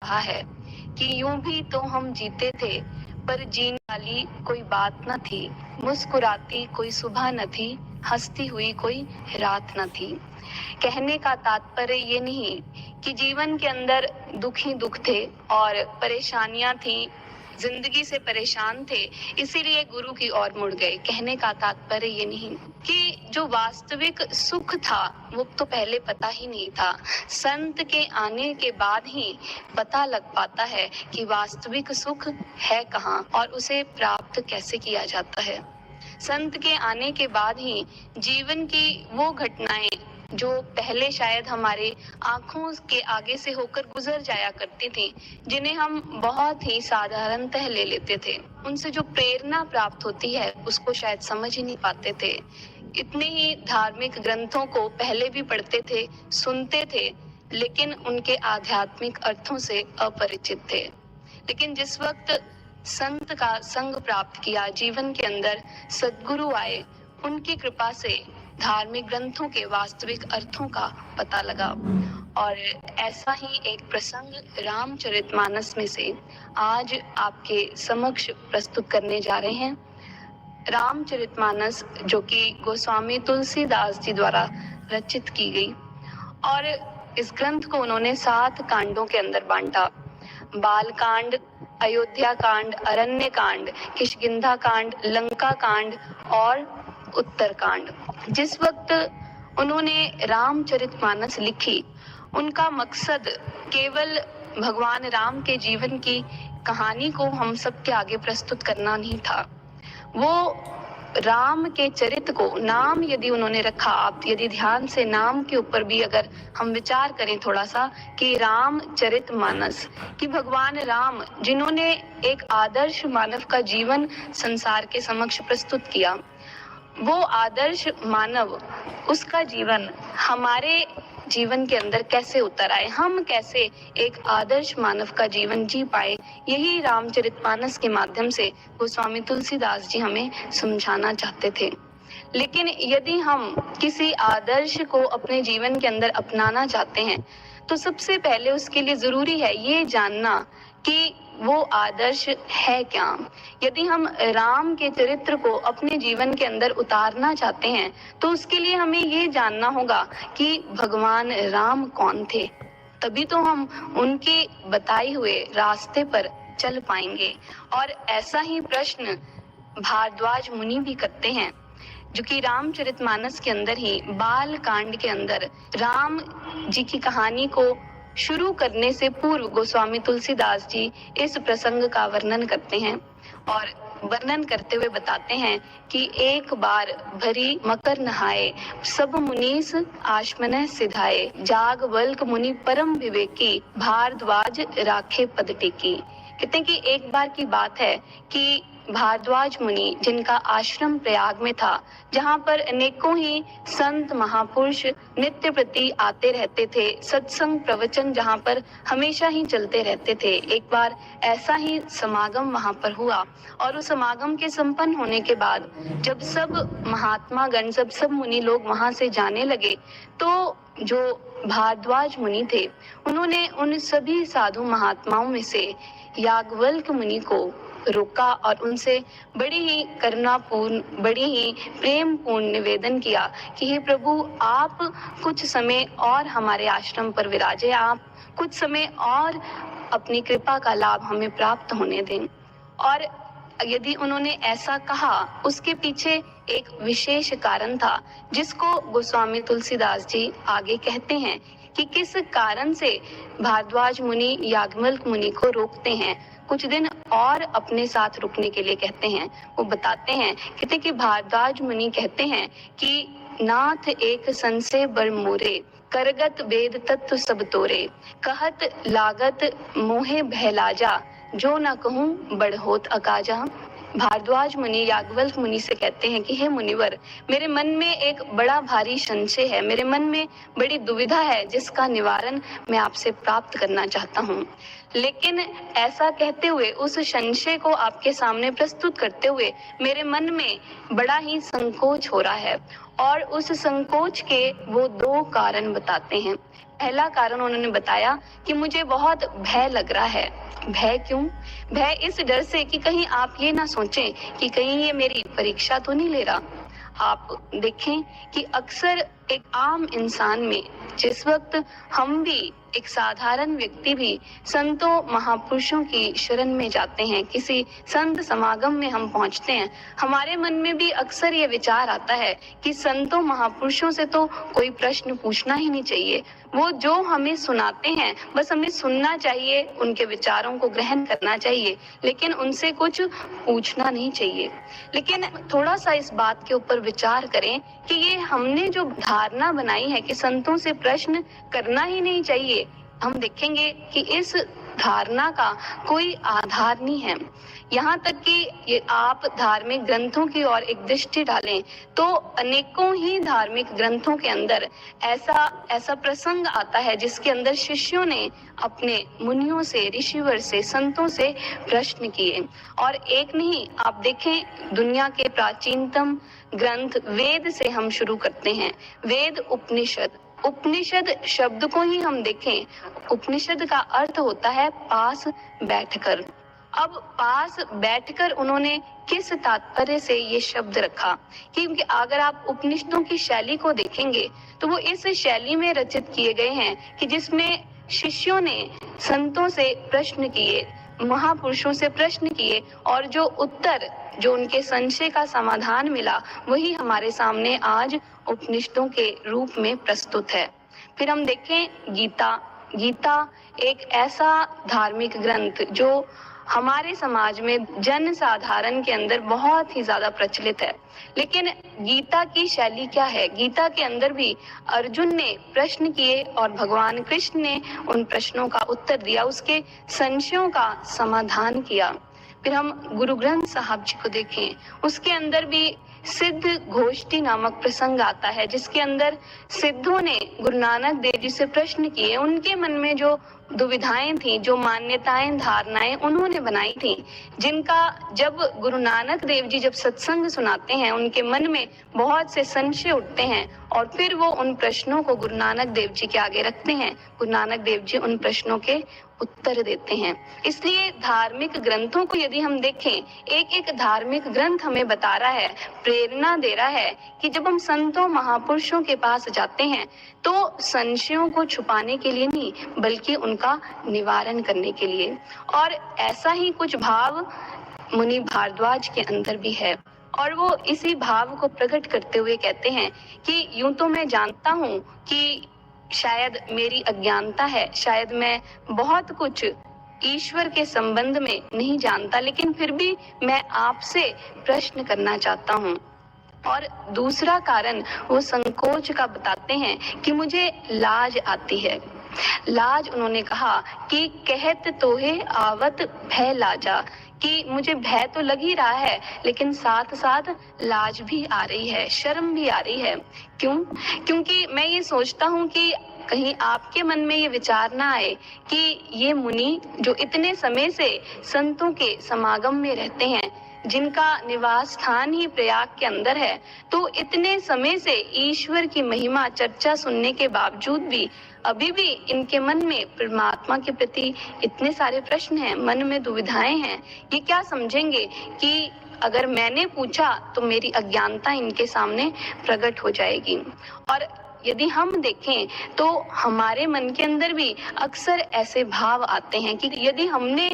कहा है कि यूं भी तो हम जीते थे, पर जीने वाली कोई बात न थी, मुस्कुराती कोई सुबह न थी, हंसती हुई कोई रात न थी। कहने का तात्पर्य ये नहीं कि जीवन के अंदर दुख ही दुख थे और परेशानियां थी, जिंदगी से परेशान थे, इसीलिए गुरु की ओर मुड़ गए। कहने का तात्पर्य ये नहीं कि जो वास्तविक सुख था वो तो पहले पता ही नहीं था। संत के आने के बाद ही पता लग पाता है कि वास्तविक सुख है कहाँ और उसे प्राप्त कैसे किया जाता है। संत के आने के बाद ही जीवन की वो घटनाएं जो पहले शायद हमारे आंखों के आगे से होकर गुजर जाया करती थी, जिन्हें हम बहुत ही साधारणतः ले लेते थे, उनसे जो प्रेरणा प्राप्त होती है उसको शायद समझ ही नहीं पाते थे। इतने ही धार्मिक ग्रंथों को पहले भी पढ़ते थे, सुनते थे, लेकिन उनके आध्यात्मिक अर्थों से अपरिचित थे। लेकिन जिस वक्त संत का संग प्राप्त किया, जीवन के अंदर सद्गुरु आए, उनकी कृपा से धार्मिक ग्रंथों के वास्तविक अर्थों का पता लगा। और ऐसा ही एक प्रसंग रामचरितमानस में से आज आपके समक्ष प्रस्तुत करने जा रहे हैं। रामचरितमानस जो कि गोस्वामी तुलसीदास जी द्वारा रचित की गई, और इस ग्रंथ को उन्होंने 7 कांडों के अंदर बांटा। बाल कांड, अयोध्या कांड, अरण्य कांड, किष्किंधा कांड, लंका कांड और उत्तर कांड। जिस वक्त उन्होंने रामचरितमानस लिखी, उनका मकसद केवल भगवान राम के जीवन की कहानी को हम सबके आगे प्रस्तुत करना नहीं था। वो राम के चरित्र को, नाम यदि उन्होंने रखा, आप यदि ध्यान से नाम के ऊपर भी अगर हम विचार करें थोड़ा सा, कि रामचरितमानस, कि भगवान राम जिन्होंने एक आदर्श मानव का जीवन संसार के समक्ष प्रस्तुत किया, वो आदर्श मानव, उसका जीवन हमारे जीवन के अंदर कैसे उतर आए, हम कैसे एक आदर्श मानव का जीवन जी पाए, यही रामचरितमानस के माध्यम से गोस्वामी तुलसीदास जी हमें समझाना चाहते थे। लेकिन यदि हम किसी आदर्श को अपने जीवन के अंदर अपनाना चाहते हैं, तो सबसे पहले उसके लिए जरूरी है ये जानना कि वो आदर्श है क्या। यदि हम राम के चरित्र को अपने जीवन के अंदर उतारना चाहते हैं, तो उसके लिए हमें ये जानना होगा कि भगवान राम कौन थे, तभी तो हम उनके बताए हुए रास्ते पर चल पाएंगे। और ऐसा ही प्रश्न भारद्वाज मुनि भी करते हैं, जो कि रामचरितमानस के अंदर ही बाल कांड के अंदर राम जी की कहानी को शुरू करने से पूर्व गोस्वामी तुलसीदास जी इस प्रसंग का वर्णन करते हैं। और वर्णन करते हुए बताते हैं कि एक बार भरी मकर नहाए, सब मुनीस आश्मन सिधाए, जाग वल्क मुनि परम विवेकी, भारद्वाज राखे पद टेकी। कहते हैं कि एक बार की बात है कि भारद्वाज मुनि, जिनका आश्रम प्रयाग में था, जहाँ पर अनेकों ही संत महापुरुष नित्य प्रति आते रहते थे, सत्संग प्रवचन जहाँ पर हमेशा ही चलते रहते थे, एक बार ऐसा ही समागम वहाँ पर हुआ। और उस समागम के संपन्न होने के बाद जब सब महात्मा गण, सब मुनि लोग वहाँ से जाने लगे, तो जो भारद्वाज मुनि थे, उन्होंने उन सभी साधु महात्माओं में से याज्ञवल्क्य मुनि को रोका और उनसे बड़ी ही करुणापूर्ण, बड़ी ही प्रेम पूर्ण निवेदन किया कि हे प्रभु, आप कुछ समय और हमारे आश्रम पर विराजे, आप कुछ समय और अपनी कृपा का लाभ हमें प्राप्त होने दें। और यदि उन्होंने ऐसा कहा, उसके पीछे एक विशेष कारण था, जिसको गोस्वामी तुलसीदास जी आगे कहते हैं कि किस कारण से भारद्वाज मुनि याज्ञवल्क्य मुनि को रोकते हैं, कुछ दिन और अपने साथ रुकने के लिए कहते हैं। वो बताते हैं, कहते कि भारद्वाज मुनि कहते हैं कि नाथ एक संशय बर मोरे, करगत वेद तत्व सब तोरे, कहत लागत मोहे भयलाजा, जो न कहूँ बढ़होत अकाजा। भारद्वाज मुनि याज्ञवल्क्य मुनि से कहते हैं कि हे मुनिवर, मेरे मन में एक बड़ा भारी संशय है, मेरे मन में बड़ी दुविधा है, जिसका निवारण मैं आपसे प्राप्त करना चाहता हूँ। लेकिन ऐसा कहते हुए, उस संशय को आपके सामने प्रस्तुत करते हुए मेरे मन में बड़ा ही संकोच हो रहा है और उस संकोच के वो दो कारण बताते हैं। पहला कारण उन्होंने बताया कि मुझे बहुत भय लग रहा है। भय क्यों? भय इस डर से कि कहीं आप ये ना सोचें कि कहीं ये मेरी परीक्षा तो नहीं ले रहा। आप देखें कि अक्सर एक आम इंसान में, जिस वक्त हम भी, एक साधारण व्यक्ति भी संतों महापुरुषों की शरण में जाते हैं, किसी संत समागम में हम पहुंचते हैं, हमारे मन में भी अक्सर ये विचार आता है कि संतों महापुरुषों से तो कोई प्रश्न पूछना ही नहीं चाहिए। वो जो हमें सुनाते हैं बस हमें सुनना चाहिए, उनके विचारों को ग्रहण करना चाहिए, लेकिन उनसे कुछ पूछना नहीं चाहिए। लेकिन थोड़ा सा इस बात के ऊपर विचार करें कि ये हमने जो धारणा बनाई है कि संतों से प्रश्न करना ही नहीं चाहिए, हम देखेंगे कि इस धारणा का कोई आधार नहीं है। यहाँ तक कि ये आप धार्मिक ग्रंथों की ओर एक दृष्टि डालें तो अनेकों ही धार्मिक ग्रंथों के अंदर ऐसा प्रसंग आता है जिसके अंदर शिष्यों ने अपने मुनियों से, ऋषिवर से, संतों से प्रश्न किए। और एक नहीं, आप देखें दुनिया के प्राचीनतम ग्रंथ वेद से हम शुरू करते हैं। वेद, उपनिषद। उपनिषद शब्द को ही हम देखें, उपनिषद का अर्थ होता है पास बैठकर। अब पास बैठकर उन्होंने किस तात्पर्य से ये शब्द रखा? क्योंकि अगर आप उपनिषदों की शैली को देखेंगे तो वो इस शैली में रचित किए गए हैं कि जिसमें शिष्यों ने संतों से प्रश्न किए, महापुरुषों से प्रश्न किए, और जो उत्तर, जो उनके संशय का समाधान मिला, वही हमारे सामने आज उपनिषदों के रूप में प्रस्तुत है। फिर हम देखें गीता। गीता एक ऐसा धार्मिक ग्रंथ जो हमारे समाज में जन साधारण के अंदर बहुत ही ज्यादा प्रचलित है। लेकिन गीता की शैली क्या है? गीता के अंदर भी अर्जुन ने प्रश्न किए और भगवान कृष्ण ने उन प्रश्नों का उत्तर दिया, उसके संशयों का समाधान किया। फिर हम गुरु ग्रंथ साहब जी को देखें, उसके अंदर भी सिद्ध गोष्ठी नामक प्रसंग आता है जिसके अंदर सिद्धों ने गुरु नानक देव जी से प्रश्न किए। उनके मन में जो दुविधाएं थी, जो मान्यताएं, धारणाएं उन्होंने बनाई थी, जिनका जब गुरु नानक देव जी जब सत्संग सुनाते हैं उनके मन में बहुत से संशय उठते हैं और फिर वो उन प्रश्नों को गुरु नानक देव जी के आगे रखते हैं। गुरु नानक देव जी उन प्रश्नों के उत्तर देते हैं। इसलिए धार्मिक ग्रंथों को यदि हम देखें, एक एक धार्मिक ग्रंथ हमें बता रहा है, प्रेरणा दे रहा है कि जब हम संतों महापुरुषों के पास जाते हैं तो संशयों को छुपाने के लिए नहीं, बल्कि उनका निवारण करने के लिए। और ऐसा ही कुछ भाव मुनि भारद्वाज के अंदर भी है, और वो इसी भाव को प्रकट करते हुए कहते हैं कि यूं तो मैं जानता हूं कि शायद मेरी अज्ञानता है, शायद मैं बहुत कुछ ईश्वर के संबंध में नहीं जानता, लेकिन फिर भी मैं आपसे प्रश्न करना चाहता हूँ। और दूसरा कारण वो संकोच का बताते हैं कि मुझे लाज आती है। लाज, उन्होंने कहा कि कहत तोहे आवत भय लाजा, कि मुझे भय तो लग ही रहा है लेकिन साथ साथ लाज भी आ रही है, शर्म भी आ रही है। क्यों? क्योंकि मैं ये सोचता हूँ कि कहीं आपके मन में ये विचार ना आए कि ये मुनि जो इतने समय से संतों के समागम में रहते हैं, जिनका निवास स्थान ही प्रयाग के अंदर है, तो इतने समय से ईश्वर की महिमा चर्चा सुनने के बावजूद भी अभी भी इनके मन में परमात्मा के प्रति इतने सारे प्रश्न हैं, मन में दुविधाएं हैं। ये क्या समझेंगे कि अगर मैंने पूछा तो मेरी अज्ञानता इनके सामने प्रकट हो जाएगी। और यदि हम देखें तो हमारे मन के अंदर भी अक्सर ऐसे भाव आते हैं कि यदि हमने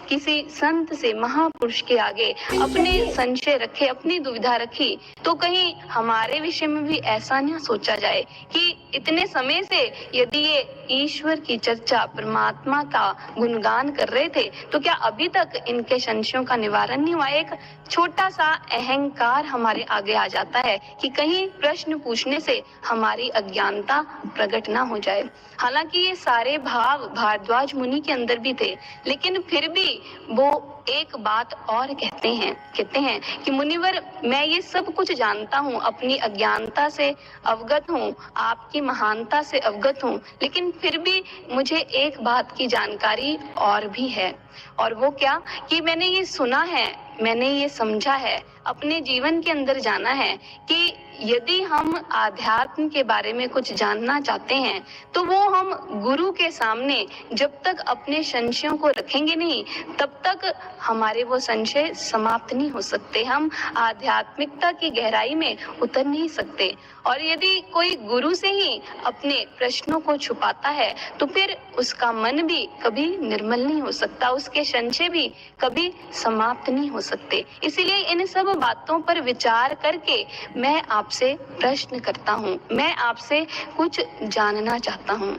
किसी संत से, महापुरुष के आगे अपने संशय रखे, अपनी दुविधा रखी, तो कहीं हमारे विषय में भी ऐसा न सोचा जाए कि इतने समय से यदि ये ईश्वर की चर्चा, परमात्मा का गुणगान कर रहे थे, तो क्या अभी तक इनके संशयों का निवारण नहीं हुआ? एक छोटा सा अहंकार हमारे आगे आ जाता है कि कहीं प्रश्न पूछने से हमारी अज्ञानता प्रकट ना हो जाए। हालांकि ये सारे भाव भारद्वाज मुनि के अंदर भी थे, लेकिन फिर भी वो एक बात और कहते हैं कि मुनिवर, मैं ये सब कुछ जानता हूँ, अपनी अज्ञानता से अवगत हूँ, आपकी महानता से अवगत हूँ, लेकिन फिर भी मुझे एक बात की जानकारी और भी है। और वो क्या? कि मैंने ये सुना है, मैंने ये समझा है, अपने जीवन के अंदर जाना है कि यदि हम आध्यात्म के बारे में कुछ जानना चाहते हैं तो वो हम गुरु के सामने जब तक अपने संशयों को रखेंगे नहीं, तब तक हमारे वो संशय समाप्त नहीं हो सकते। हम आध्यात्मिकता की गहराई में उतर नहीं सकते। और यदि कोई गुरु से ही अपने प्रश्नों को छुपाता है तो फिर उसका मन भी कभी निर्मल नहीं हो सकता, उसके संशय भी कभी समाप्त नहीं हो सकते। इसीलिए इन सब बातों पर विचार करके मैं आपसे प्रश्न करता हूँ, मैं आपसे कुछ जानना चाहता हूँ।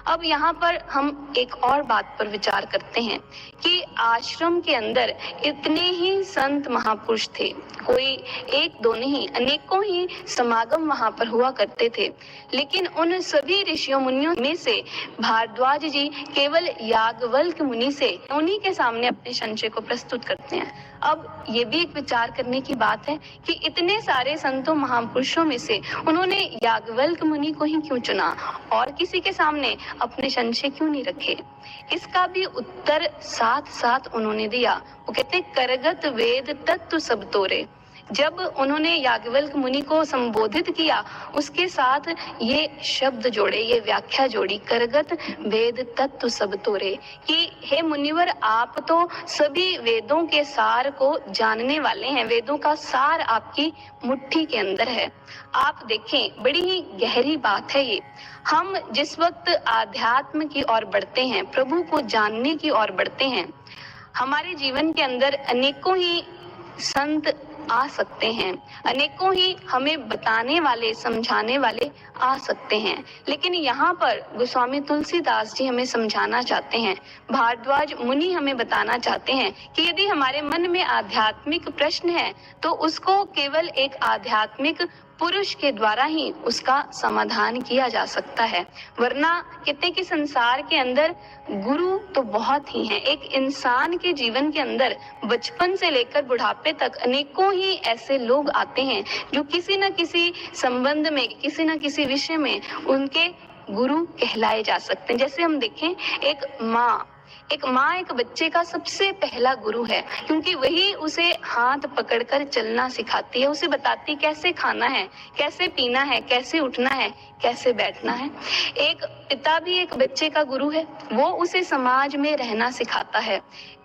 अब यहाँ पर हम एक और बात पर विचार करते हैं कि आश्रम के अंदर इतने ही संत महापुरुष थे, कोई एक दो नहीं, अनेकों ही समागम वहां पर हुआ करते थे। लेकिन उन सभी ऋषियों मुनियों में से भारद्वाज जी केवल याज्ञवल्क्य मुनि से उन्हीं के सामने अपने संशय को प्रस्तुत करते हैं। अब ये भी एक विचार करने की बात है कि इतने सारे संतों महापुरुषों में से उन्होंने याज्ञवल्क्य मुनि को ही क्यों चुना और किसी के सामने अपने संशय क्यों नहीं रखे। इसका भी उत्तर साथ साथ उन्होंने दिया। वो कहते करगत वेद तत्व सब तोरे। जब उन्होंने याज्ञवल्क्य मुनि को संबोधित किया उसके साथ ये शब्द जोड़े, ये व्याख्या जोड़ी, करगत वेद तत्व सब तोरे, कि हे मुनिवर आप तो सभी वेदों के सार को जानने वाले हैं, वेदों का सार आपकी मुट्ठी के अंदर है। आप देखें, बड़ी ही गहरी बात है ये। हम जिस वक्त आध्यात्म की ओर बढ़ते हैं, प्रभु को जानने की ओर बढ़ते हैं, हमारे जीवन के अंदर अनेकों ही संत आ सकते हैं, अनेकों ही हमें बताने वाले, समझाने वाले आ सकते हैं। लेकिन यहाँ पर गोस्वामी तुलसीदास जी हमें समझाना चाहते हैं, भारद्वाज मुनि हमें बताना चाहते हैं कि यदि हमारे मन में आध्यात्मिक प्रश्न है तो उसको केवल एक आध्यात्मिक पुरुष के द्वारा ही उसका समाधान किया जा सकता है। वरना कहते हैं कि संसार के अंदर गुरु तो बहुत ही हैं। एक इंसान के जीवन के अंदर बचपन से लेकर बुढ़ापे तक अनेकों ही ऐसे लोग आते हैं जो किसी न किसी संबंध में, किसी न किसी विषय में उनके गुरु कहलाए जा सकते हैं। जैसे हम देखें, एक माँ एक बच्चे का सबसे पहला गुरु है, क्योंकि वही उसे हाथ पकड़कर चलना सिखाती है, उसे बताती कैसे खाना है, कैसे पीना है, कैसे उठना है, कैसे बैठना है। एक पिता भी एक बच्चे का गुरु है, वो उसे समाज में रहना सिखाता है।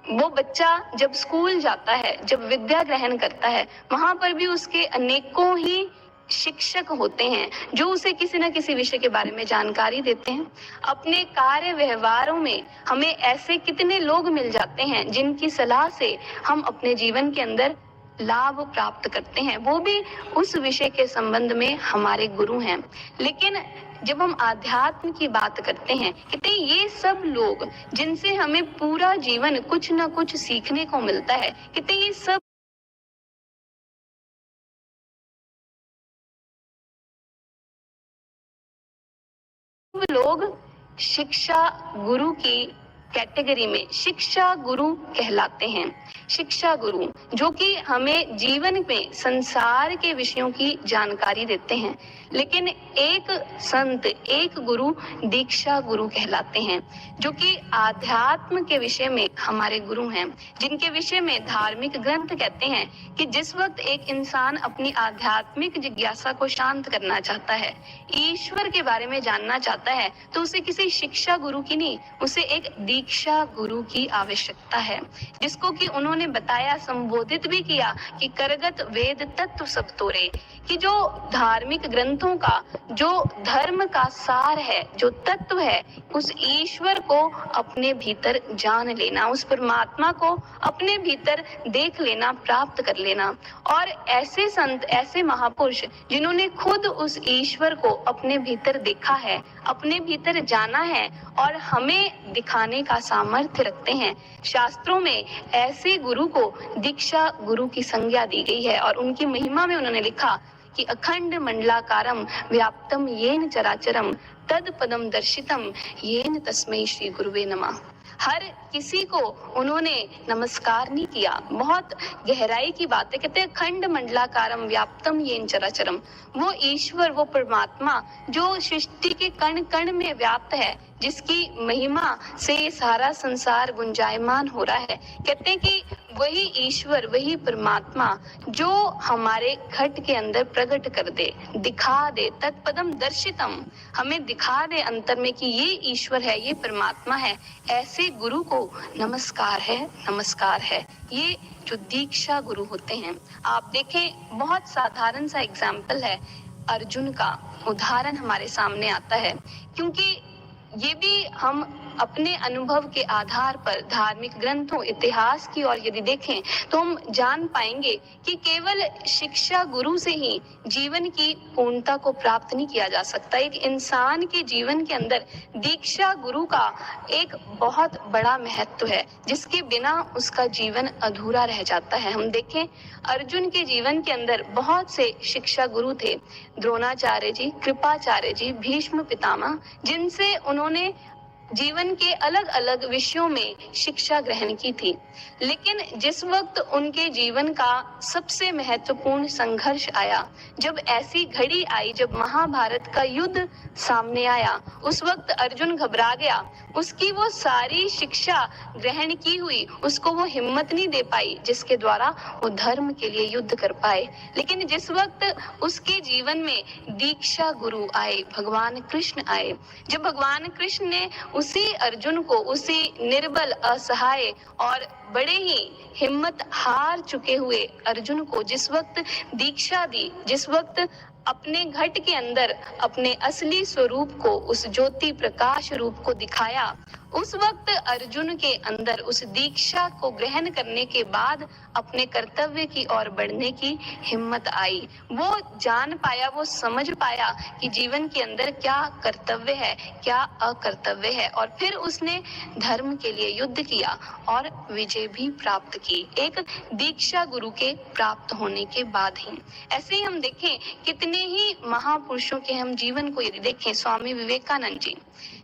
वो बच्चा जब स्कूल जाता है, जब विद्या ग्रहण करता है, वहां पर भी उसके अनेकों ही शिक्षक होते हैं जो उसे किसी न किसी विषय के बारे में जानकारी देते हैं। अपने कार्य व्यवहारों में हमें ऐसे कितने लोग मिल जाते हैं जिनकी सलाह से हम अपने जीवन के अंदर लाभ प्राप्त करते हैं, वो भी उस विषय के संबंध में हमारे गुरु हैं। लेकिन जब हम आध्यात्म की बात करते हैं, कहते हैं ये सब लोग जिनसे हमें पूरा जीवन कुछ न कुछ सीखने को मिलता है, कहते हैं ये सब लोग शिक्षा गुरु की कैटेगरी में शिक्षा गुरु कहलाते हैं। शिक्षा गुरु जो कि हमें जीवन में संसार के विषयों की जानकारी देते हैं। लेकिन एक संत, एक गुरु दीक्षा गुरु कहलाते हैं, जो कि आध्यात्म के विषय में हमारे गुरु हैं, जिनके विषय में धार्मिक ग्रंथ कहते हैं कि जिस वक्त एक इंसान अपनी आध्यात्मिक जिज्ञासा को शांत करना चाहता है, ईश्वर के बारे में जानना चाहता है, तो उसे किसी शिक्षा गुरु की नहीं, उसे एक दीक्षा गुरु की आवश्यकता है, जिसको कि उन्होंने बताया, संबोधित भी किया कि करगत वेद तत्व सब तोरे, कि जो धार्मिक ग्रंथों का, जो धर्म का सार है, जो तत्व है, उस ईश्वर को अपने भीतर जान लेना, उस परमात्मा को अपने भीतर देख लेना, प्राप्त कर लेना। और ऐसे संत, ऐसे महापुरुष जिन्होंने खुद उस ईश्वर को अपने भीतर देखा है, अपने भीतर जाना है और हमें दिखाने का सामर्थ्य रखते हैं, शास्त्रों में ऐसे गुरु को दीक्षा गुरु की संज्ञा दी गई है। और उनकी महिमा में उन्होंने लिखा कि अखंड मंडलाकारम व्याप्तम येन चराचरम तद पदम दर्शितम येन तस्मै श्री गुरुवे नमः। हर किसी को उन्होंने नमस्कार नहीं किया। बहुत गहराई की बात है। कहते हैं खंड मंडलाकारम व्याप्तम येन चराचरम, वो ईश्वर, वो परमात्मा जो सृष्टि के कण कण में व्याप्त है, जिसकी महिमा से ये सारा संसार गुंजायमान हो रहा है। कहते हैं कि वही ईश्वर, वही परमात्मा जो हमारे घट के अंदर प्रकट कर दे, दिखा दे, तत्पदम दर्शितम, हमें दिखा दे अंतर में कि ये ईश्वर है, ये परमात्मा है, ऐसे गुरु को नमस्कार है, नमस्कार है। ये जो दीक्षा गुरु होते हैं, आप देखें बहुत साधारण सा एग्जाम्पल है, अर्जुन का उदाहरण हमारे सामने आता है, क्योंकि ये भी हम अपने अनुभव के आधार पर धार्मिक ग्रंथों, इतिहास की ओर यदि देखें तो हम जान पाएंगे कि केवल शिक्षा गुरु से ही जीवन की पूर्णता को प्राप्त नहीं किया जा सकता। एक इंसान के जीवन के अंदर दीक्षा गुरु का एक बहुत बड़ा महत्व है, जिसके बिना उसका जीवन अधूरा रह जाता है। हम देखें अर्जुन के जीवन के अंदर बहुत से शिक्षा गुरु थे, द्रोणाचार्य जी, कृपाचार्य जी, भीष्म पितामह, जिनसे उन्होंने जीवन के अलग अलग विषयों में शिक्षा ग्रहण की थी। लेकिन जिस वक्त उनके जीवन का सबसे महत्वपूर्ण संघर्ष आया, जब ऐसी घड़ी आई जब महाभारत का युद्ध सामने आया, उस वक्त अर्जुन घबरा गया। उसकी वो सारी शिक्षा ग्रहण की हुई, उसको वो हिम्मत नहीं दे पाई जिसके द्वारा वो धर्म के लिए युद्ध कर पाए। लेकिन जिस वक्त उसके जीवन में दीक्षा गुरु आए, भगवान कृष्ण आए, जब भगवान कृष्ण ने उसी अर्जुन को, उसी निर्बल, असहाय और बड़े ही हिम्मत हार चुके हुए अर्जुन को जिस वक्त दीक्षा दी, जिस वक्त अपने घट के अंदर अपने असली स्वरूप को, उस ज्योति प्रकाश रूप को दिखाया, उस वक्त अर्जुन के अंदर उस दीक्षा को ग्रहण करने के बाद अपने कर्तव्य की ओर बढ़ने की हिम्मत आई। वो जान पाया, वो समझ पाया कि जीवन के अंदर क्या कर्तव्य है, क्या अकर्तव्य है, और फिर उसने धर्म के लिए युद्ध किया और विजय भी प्राप्त की, एक दीक्षा गुरु के प्राप्त होने के बाद ही। ऐसे ही हम देखें कितने ही महापुरुषों के हम जीवन को यदि देखें, स्वामी विवेकानंद जी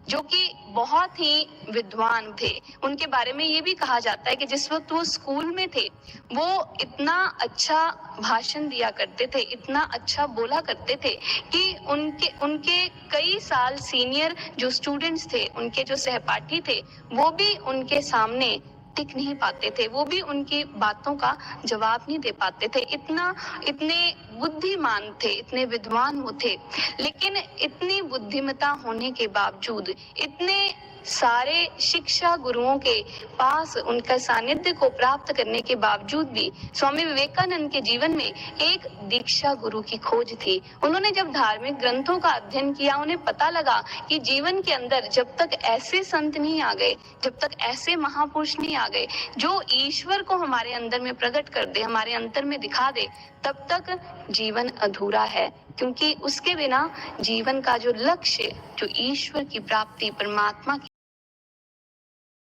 जो कि बहुत ही विद्वान थे, उनके बारे में ये भी कहा जाता है कि जिस वक्त वो स्कूल में थे वो इतना अच्छा भाषण दिया करते थे, इतना अच्छा बोला करते थे कि उनके कई साल सीनियर जो स्टूडेंट्स थे, उनके जो सहपाठी थे, वो भी उनके सामने टिक नहीं पाते थे, वो भी उनकी बातों का जवाब नहीं दे पाते थे। इतने बुद्धिमान थे, इतने विद्वान वो थे। लेकिन इतनी बुद्धिमता होने के बावजूद, इतने सारे शिक्षा गुरुओं के पास उनका सानिध्य को प्राप्त करने के बावजूद भी स्वामी विवेकानंद के जीवन में एक दीक्षा गुरु की खोज थी। उन्होंने जब धार्मिक ग्रंथों का अध्ययन किया, उन्हें पता लगा कि जीवन के अंदर जब तक ऐसे संत नहीं आ गए, जब तक ऐसे महापुरुष नहीं आ गए जो ईश्वर को हमारे अंदर में प्रकट कर दे, हमारे अंतर में दिखा दे, तब तक जीवन अधूरा है। क्योंकि उसके बिना जीवन का जो लक्ष्य, जो ईश्वर की प्राप्ति, परमात्मा की